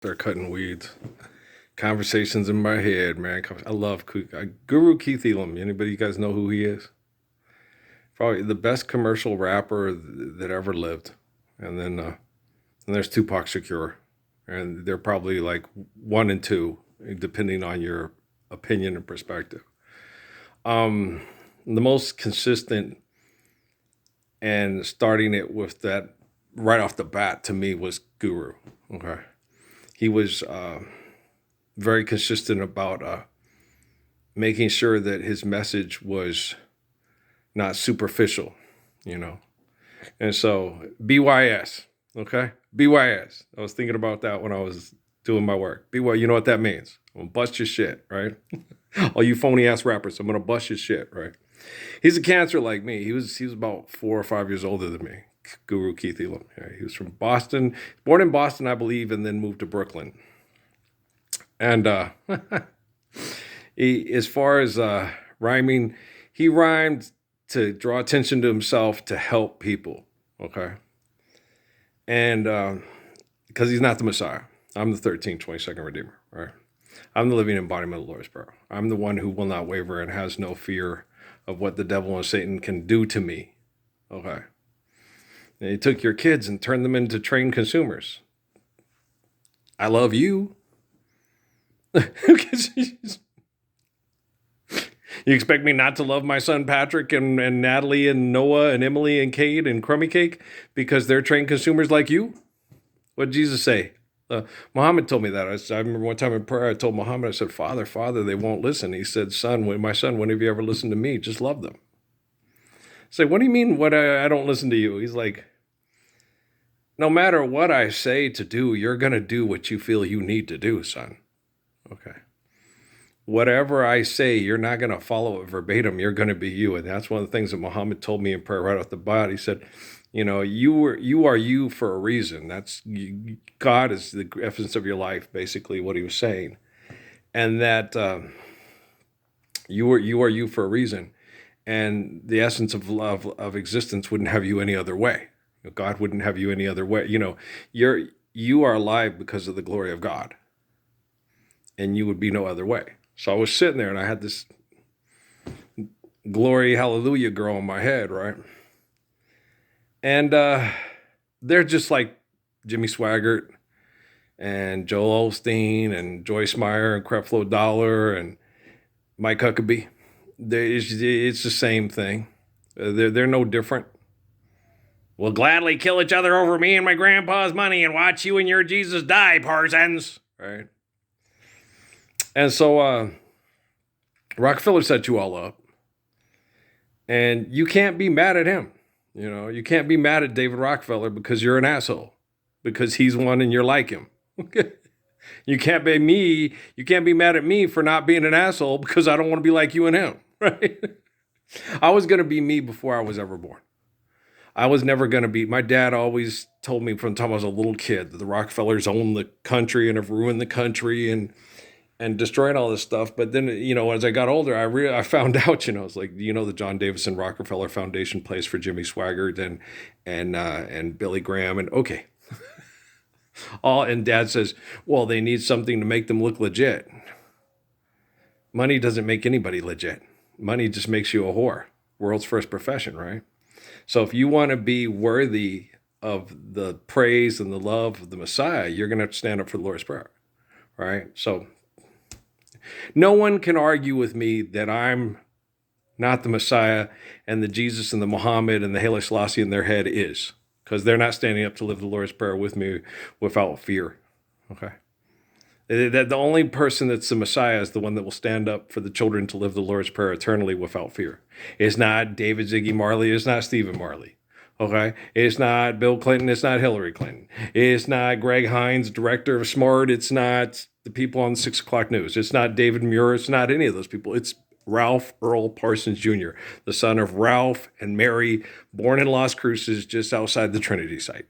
They're cutting weeds. Conversations in my head, man. I love Guru Keith Elam. Anybody you guys know who he is? Probably the best commercial rapper that ever lived. And there's Tupac Shakur, and they're probably like one and two, depending on your opinion and perspective. The most consistent and starting it with that right off the bat to me was Guru. Okay, he was very consistent about making sure that his message was not superficial, you know. And so BYS, okay? BYS. I was thinking about that when I was doing my work. BY, you know what that means? I'm gonna bust your shit, right? All you phony ass rappers, I'm gonna bust your shit, right? He's a cancer like me. He was about 4 or 5 years older than me. Guru Keith Elam. Yeah, he was from Boston, born in Boston, I believe, and then moved to Brooklyn. And as far as rhyming, he rhymed to draw attention to himself to help people. Okay, and because he's not the Messiah, I'm the 13th, 22nd Redeemer. Right, I'm the living embodiment of the Lord's Prayer. I'm the one who will not waver and has no fear of what the devil and Satan can do to me. Okay, and he took your kids and turned them into trained consumers. I love you. You expect me not to love my son Patrick and Natalie and Noah and Emily and Cade and Crummy Cake because they're trained consumers like you? What did Jesus say? Muhammad told me that. I remember one time in prayer I told Muhammad, I said, Father, they won't listen. He said, my son, when have you ever listened to me? Just love them. I say, what do you mean I don't listen to you? He's like, no matter what I say to do, you're going to do what you feel you need to do, son. Okay. Whatever I say, you're not going to follow it verbatim. You're going to be you. And that's one of the things that Muhammad told me in prayer right off the bat. He said, you are you for a reason. God is the essence of your life, basically what he was saying. And that you are you for a reason. And the essence of love, of existence wouldn't have you any other way. God wouldn't have you any other way. You are alive because of the glory of God. And you would be no other way. So I was sitting there and I had this glory hallelujah girl in my head, right? And they're just like Jimmy Swaggart and Joel Osteen and Joyce Meyer and Creflo Dollar and Mike Huckabee. It's the same thing. They're no different. We'll gladly kill each other over me and my grandpa's money and watch you and your Jesus die, Parsons. Right? And so Rockefeller set you all up. And you can't be mad at him. You can't be mad at David Rockefeller because you're an asshole. Because he's one and you're like him. You can't be mad at me for not being an asshole because I don't want to be like you and him. Right? I was going to be me before I was ever born. I was never going to be. My dad always told me from the time I was a little kid that the Rockefellers own the country and have ruined the country and destroying all this stuff. But then, as I got older, I found out, it's like, the John Davison Rockefeller Foundation plays for Jimmy Swaggart and Billy Graham. And okay. And Dad says, well, they need something to make them look legit. Money doesn't make anybody legit. Money just makes you a whore. World's first profession, right? So if you want to be worthy of the praise and the love of the Messiah, you're going to have to stand up for the Lord's Prayer, right? So no one can argue with me that I'm not the Messiah and the Jesus and the Muhammad and the Haile Selassie in their head is, because they're not standing up to live the Lord's Prayer with me without fear. Okay. The only person that's the Messiah is the one that will stand up for the children to live the Lord's Prayer eternally without fear. It's not David Ziggy Marley. It's not Stephen Marley. Okay. It's not Bill Clinton. It's not Hillary Clinton. It's not Greg Hines, director of SMART. It's not the people on the 6 o'clock news. It's not David Muir. It's not any of those people. It's Ralph Earl Parsons Jr., the son of Ralph and Mary, born in Las Cruces, just outside the Trinity site.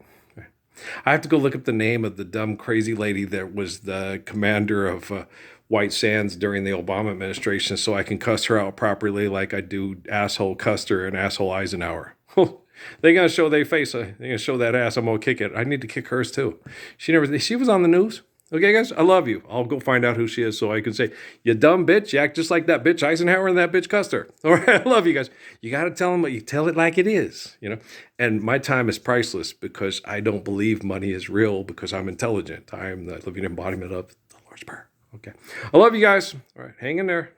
I have to go look up the name of the dumb, crazy lady that was the commander of White Sands during the Obama administration so I can cuss her out properly like I do asshole Custer and asshole Eisenhower. They're going to show their face. They're going to show that ass. I'm going to kick it. I need to kick hers too. She was on the news. Okay, guys, I love you. I'll go find out who she is so I can say, you dumb bitch, you act just like that bitch Eisenhower and that bitch Custer. All right, I love you guys. You got to tell them what you tell it like it is, you know. And my time is priceless because I don't believe money is real because I'm intelligent. I am the living embodiment of the Lord's Prayer. Okay, I love you guys. All right, hang in there.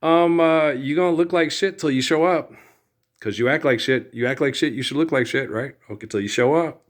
You gonna look like shit till you show up because you act like shit. You act like shit. You should look like shit, right? Okay, till you show up.